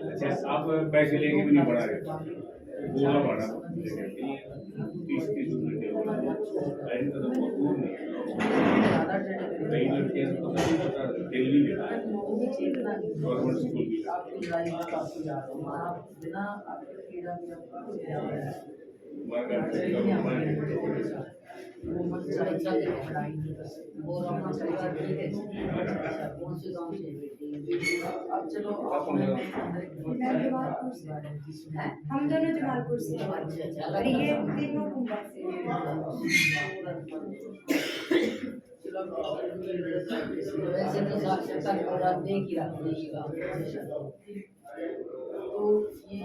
अच्छा आप पैसे लेके भी नहीं बढ़ा रहे बोला बढ़ा तीस तीस रुपये के ऐसे तो बहुत दूर नहीं है कई लड़कियां तो पता नहीं पता दिल्ली में गवर्नमेंट स्कूल की अब चलो मैं जमालपुर से हम दोनों जमालपुर से और ये तीनों मुंबई से वैसे तो साक्षरता की औरत देख ही रखी तो ये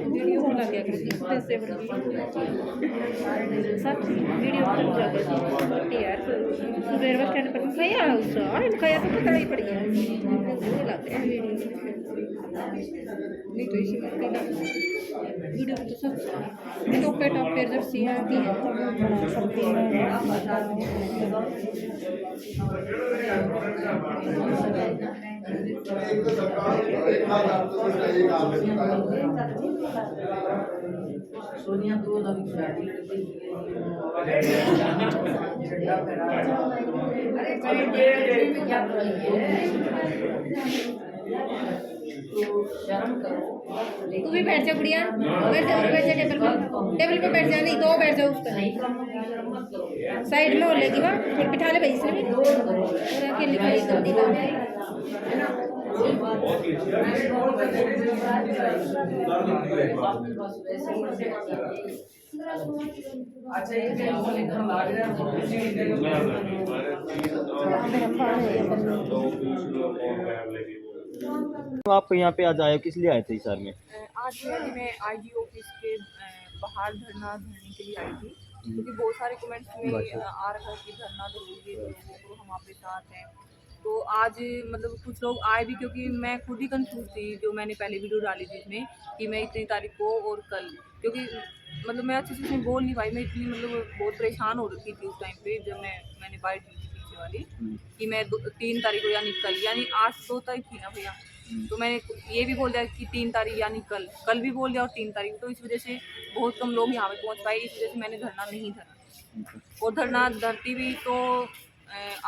वीडियो को लग गया से सब वीडियो को लग गया यार रेलवे स्टैंड पर खाया खाया तो पता ही पड़ गया लग रहा है नहीं तो इसी वीडियो तो सब टॉप पे टॉप पे जर्सी है कि बड़ा सकती सोनिया तो शर्म करो तू भी बैठ जा गुड़िया बैठ जा टेबल पे बैठ जा नहीं तो बैठ जा उस पर साइड में हो लेगी वहाँ फिर बिठा ले भाई इसने भी और अकेले खड़ी कर दी तो आप यहाँ पे आज आए किस लिए आए थे हिसार में? आज मैं आईडी ऑफिस के बाहर धरना धरने के लिए आई थी क्योंकि बहुत सारे कमेंट्स में आ रहा है कि धरना जरूरी है तो हम आपके साथ हैं। तो आज मतलब कुछ लोग आए भी क्योंकि मैं खुद ही कंफ्यूज थी जो मैंने पहले वीडियो डाली थी इसमें कि मैं इतनी तारीख को और कल क्योंकि मतलब मैं अच्छे से बोल नहीं पाई मैं इतनी मतलब बहुत परेशान हो रखी थी उस टाइम पे जब मैंने बाइट दी थी पीछे वाली कि मैं 3 तारीख को यानी कल यानी आज 2 तारीख थी ना भैया तो मैंने ये भी बोल दिया कि 3 तारीख यानी कल भी बोल दिया और 3 तारीख तो इस वजह से बहुत कम लोग यहाँ पे पहुँच पाए इस वजह से मैंने धरना नहीं धरा और धरना धरती भी तो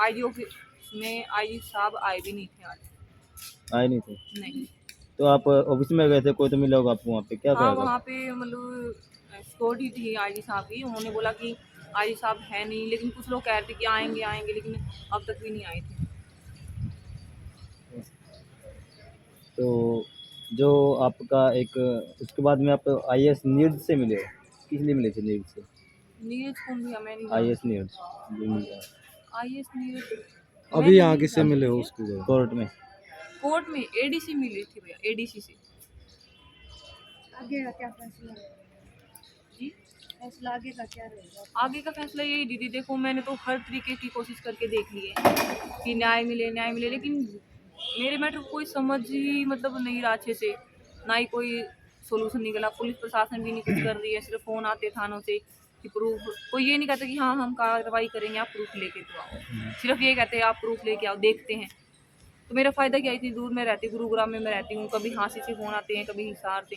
आईडी ऑफिस में आई साहब आए भी नहीं थे आज आए नहीं थे नहीं तो आप ऑफिस में गए थे कोई तो मिला होगा आपको वहाँ पे क्या हाँ कहा? वहाँ पे मतलब सिक्योरिटी थी आईडी साहब की उन्होंने बोला कि आईडी साहब है नहीं लेकिन कुछ लोग कह रहे थे कि आएंगे लेकिन अब तक भी नहीं आए थे। तो जो आपका एक उसके बाद में आप IAS नीरज से मिले किस लिए मिले थे? नीरज से नीरज कौन भैया मैं नहीं IAS नीरज आईएएस नीरज अभी यहाँ किससे मिले हो उसको? कोर्ट में एडीसी मिली थी भैया एडीसी से। आगे का क्या फैसला है जी फैसला आगे का क्या रहेगा? आगे का फैसला यही दीदी देखो मैंने तो हर तरीके की कोशिश करके देख ली है कि न्याय मिले लेकिन मेरे मैटर को कोई समझ ही मतलब नहीं रहा अच्छे से ना ही कोई सोल्यूशन निकला। पुलिस प्रशासन भी नहीं कुछ कर रही है सिर्फ फ़ोन आते थानों से कि प्रूफ कोई ये नहीं कहता कि हाँ हम कार्रवाई करेंगे आप प्रूफ लेके तो आओ सिर्फ ये कहते हैं आप प्रूफ लेके आओ देखते हैं। तो मेरा फ़ायदा क्या इतनी दूर में रहती गुरुग्राम में मैं रहती हूँ कभी हाँसी से फ़ोन आते हैं कभी हिसार से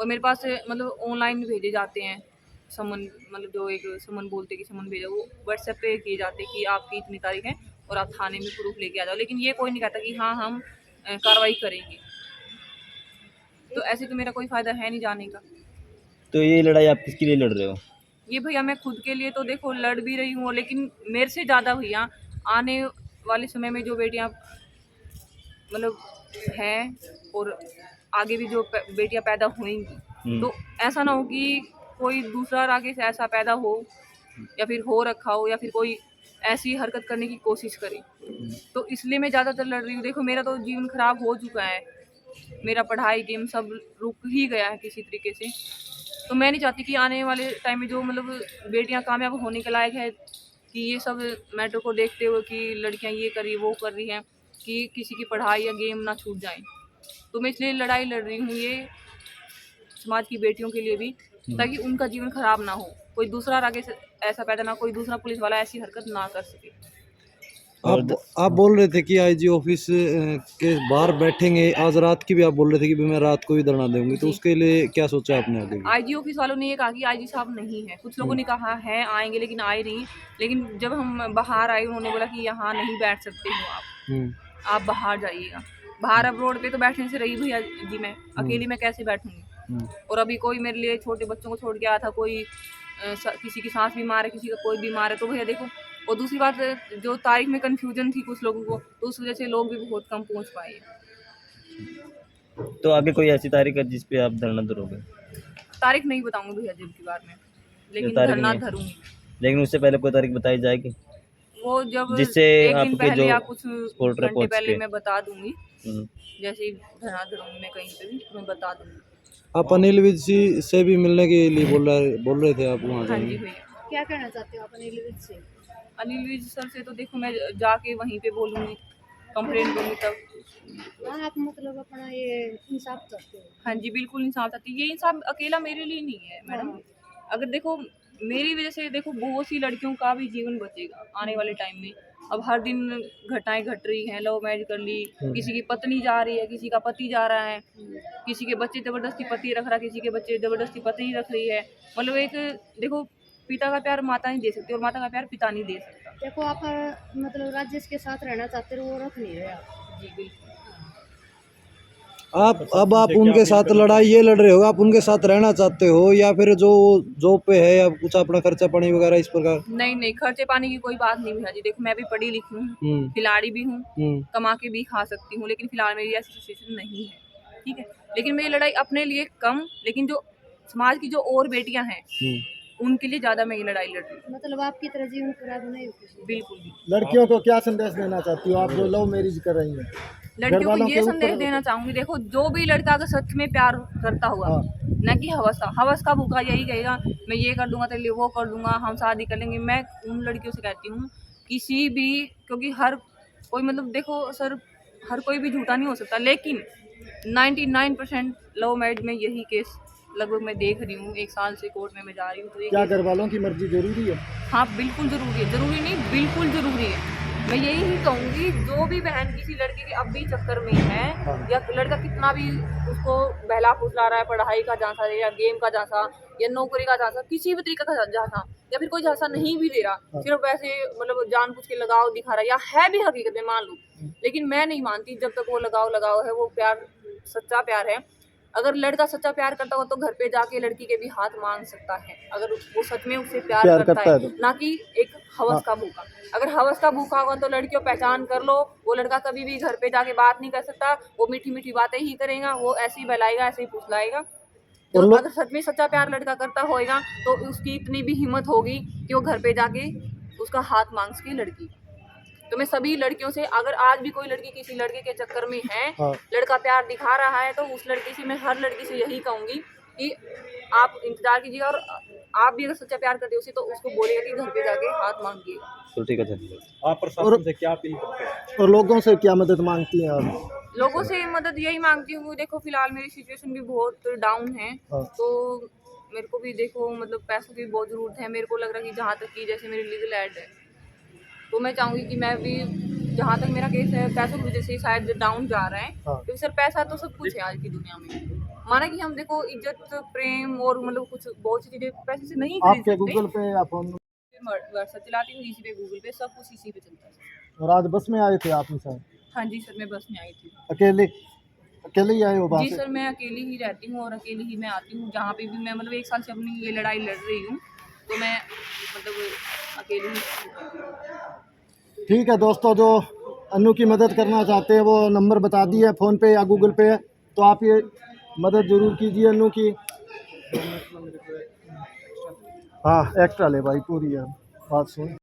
और मेरे पास मतलब ऑनलाइन भेजे जाते हैं समन मतलब जो एक समन बोलते कि समन भेजा वो व्हाट्सएप पे किए जाते हैं कि आपकी इतनी तारीख है और आप थाने में प्रूफ लेके आ जाओ लेकिन ये कोई नहीं कहता कि हाँ हम कार्रवाई करेंगे। तो ऐसे तो मेरा कोई फ़ायदा है नहीं जाने का। तो ये लड़ाई आप किसके लिए लड़ रहे हो? ये भैया मैं खुद के लिए तो देखो लड़ भी रही हूँ लेकिन मेरे से ज़्यादा भैया आने वाले समय में जो बेटियाँ मतलब हैं और आगे भी जो बेटियाँ पैदा होंगी तो ऐसा ना हो कि कोई दूसरा आगे से ऐसा पैदा हो या फिर हो रखा हो या फिर कोई ऐसी हरकत करने की कोशिश करे। तो इसलिए मैं ज़्यादातर लड़ रही हूँ। देखो मेरा तो जीवन खराब हो चुका है, मेरा पढ़ाई गेम सब रुक ही गया है किसी तरीके से। तो मैं नहीं चाहती कि आने वाले टाइम में जो मतलब बेटियां कामयाब होने के लायक है कि ये सब मैटर को देखते हुए कि लड़कियां ये कर रही वो कर रही हैं कि किसी की पढ़ाई या गेम ना छूट जाए। तो मैं इसलिए लड़ाई लड़ रही हूँ ये समाज की बेटियों के लिए भी, ताकि उनका जीवन खराब ना हो, कोई दूसरा आगे से ऐसा पैदा ना, कोई दूसरा पुलिस वाला ऐसी हरकत ना कर सके। आप बोल रहे थे कि आईजी ऑफिस के बाहर बैठेंगे, आज रात की भी आप बोल रहे थे कि भी मैं रात को भी धरना दूंगी, तो उसके लिए क्या सोचा आपने आगे? आईजी ऑफिस वालों ने ये कहा कि आईजी साहब नहीं है, कुछ लोगों ने कहा है आएंगे लेकिन आए नहीं। लेकिन जब हम बाहर आए उन्होंने बोला कि यहाँ नहीं बैठ सकते हो आप बाहर जाइएगा। बाहर अब रोड पे तो बैठने से रही भैया जी, मैं अकेली मैं कैसे बैठूंगी। और अभी कोई मेरे लिए छोटे बच्चों को छोड़ के आया था, कोई किसी की सांस बीमार है, किसी का कोई बीमार है, तो भैया देखो। और दूसरी बात जो तारीख में कन्फ्यूजन थी कुछ लोगों को, तो उस वजह से लोग भी बहुत कम पहुंच पाए। तो आगे कोई ऐसी तारीख है जिस पे आप धरना धरोगे? तारीख नहीं बताऊंगी भैया जब की बार में, लेकिन तारीख धरना नहीं है। धरूंगी। लेकिन उससे पहले कोई तारीख बताई जाएगी वो जब जिससे एक दिन आपके पहले जो या कुछ सपोर्टर घंटे पहुंच पहले के मैं बता दूंगी। जैसे ही धरना धरूंगी मैं कहीं पे भी, तो मैं बता दूंगी। आप अनिल विज जी से भी मिलने के लिए बोल रहे थे, आप वहाँ हाँ जाएंगे? जी भैया। क्या कहना चाहते हो आप अनिल विज से? अनिल विज सर से तो देखो मैं जाके वहीं पे बोलूँगी, कंप्लेंट दूंगी तब। हाँ, आप मतलब अपना ये इंसाफ चाहते हो? हाँ जी बिल्कुल इंसाफ चाहती हूँ। ये इंसाफ अकेला मेरे लिए नहीं है मैडम। अगर देखो मेरी वजह से देखो बहुत सी लड़कियों का भी जीवन बचेगा आने वाले टाइम में। अब हर दिन घटनाएं घट रही हैं, लव मैरिज कर ली, किसी की पत्नी जा रही है, किसी का पति जा रहा है, किसी के बच्चे ज़बरदस्ती पति रख रहा है, किसी के बच्चे ज़बरदस्ती पत्नी रख रही है। मतलब एक देखो पिता का प्यार माता नहीं दे सकती और माता का प्यार पिता नहीं दे सकता। देखो आप मतलब राजेश के साथ रहना चाहते हो, वो रख नहीं रहे आप। जी बिल्कुल। आप उनके साथ लड़ाई ये लड़ रहे हो, आप उनके साथ रहना चाहते हो या फिर जो जॉब पे है या कुछ अपना खर्चा पानी वगैरह इस प्रकार? नहीं खर्चे पानी की कोई बात नहीं भैया जी। देखो मैं भी पढ़ी लिखी हूँ, खिलाड़ी भी हूँ, कमा के भी खा सकती हूँ, लेकिन फिलहाल मेरी ऐसी सिचुएशन नहीं है, ठीक है। लेकिन मेरी लड़ाई अपने लिए कम, लेकिन जो समाज की जो और बेटियां हैं उनके लिए ज्यादा मैं ये लड़ाई लड़ रही हूँ। मतलब आपकी तरह जीवन खराब नहीं हो। बिल्कुल भी। लड़कियों को क्या संदेश देना चाहती हो आप जो लव मैरिज कर रही हैं? लड़कियों को ये संदेश देना चाहूंगी, देखो जो भी लड़का अगर सच में प्यार करता हुआ, न कि हवस का भूखा यही कहेगा मैं ये कर दूंगा तेरे लिए, वो कर दूंगा, हम शादी कर लेंगे। मैं उन लड़कियों से कहती हूँ किसी भी, क्योंकि हर कोई मतलब देखो सर हर कोई भी झूठा नहीं हो सकता, लेकिन 99% लव मैरिज में यही केस लगभग मैं देख रही हूँ। 1 साल से कोर्ट में मैं जा रही हूँ। तो क्या घर वालों की मर्जी जरूरी है? हाँ बिल्कुल जरूरी है, जरूरी नहीं बिल्कुल जरूरी है। मैं यही ही कहूँगी जो भी बहन किसी लड़के के अब भी चक्कर में है, या लड़का कितना भी उसको बहला फुसला रहा है, पढ़ाई का झांसा दे या गेम का झांसा या नौकरी का झांसा, किसी भी तरीके का झांसा, या फिर कोई झांसा नहीं भी दे रहा, सिर्फ वैसे मतलब जानबूझ के लगाव दिखा रहा है, या है भी हकीकत में मान लो, लेकिन मैं नहीं मानती जब तक वो लगाव है, वो प्यार सच्चा प्यार है। अगर लड़का सच्चा प्यार करता हो तो घर पे जाके लड़की के भी हाथ मांग सकता है, अगर वो सच में उससे प्यार करता है तो। ना कि एक हवस का भूखा। अगर हवस का भूखा होगा तो लड़कियों पहचान कर लो, वो लड़का कभी भी घर पे जाके बात नहीं कर सकता, वो मीठी मीठी बातें ही करेगा, वो ऐसे ही बहलाएगा, ऐसे ही फुसलाएगा। तो अगर सच में सच्चा प्यार लड़का करता होएगा तो उसकी इतनी भी हिम्मत होगी कि वो घर पे जाके उसका हाथ मांग सके लड़की। तो मैं सभी लड़कियों से, अगर आज भी कोई लड़की किसी लड़के के चक्कर में है, लड़का प्यार दिखा रहा है, तो उस लड़की से मैं हर लड़की से यही कहूंगी कि आप इंतजार कीजिएगा, और आप भी अगर सच्चा प्यार करते हो उसे तो उसको बोलेगा कि घर पे जाके हाथ मांगिएगा। तो ठीक है धन्यवाद। आप प्रशासन से क्या अपील करते हैं और लोगों से क्या मदद मांगती हैं आप? लोगों से मदद यही मांगती हूँ, देखो फिलहाल मेरी सिचुएशन भी बहुत डाउन है, तो मेरे को भी देखो मतलब पैसों की बहुत ज़रूरत है। मेरे को लग रहा है कि जहाँ तक कि जैसे मेरी लीगल एड है, तो मैं चाहूँगी कि मैं भी, जहाँ तक मेरा केस है पैसों की वजह से शायद डाउन जा रहा है, क्योंकि सर पैसा तो सब कुछ है आज की दुनिया में। माना कि हम देखो इज्जत प्रेम और मतलब कुछ बहुत सी चीज़ें पैसे से नहीं खरीद सकते। गूगल पे या फोन व्हाट्सएप चलाती हूँ, इसी पे गूगल पे सब कुछ इसी पे चलता है। और आज बस में आए थे आप? सर हाँ जी सर, मैं बस में आई थी। अकेले ही आए हो? जी सर, मैं अकेली ही रहती हूँ और अकेली ही मैं आती हूँ जहाँ पे भी मैं, मतलब 1 साल से अपनी ये लड़ाई लड़ रही हूँ, तो मैं मतलब अकेली ही। ठीक है दोस्तों, जो अनु की मदद करना चाहते हैं वो नंबर बता दिया है, फ़ोन पे या गूगल पे है, तो आप ये मदद ज़रूर कीजिए अनु की। हाँ एक्स्ट्रा ले भाई, पूरी है बात सुन।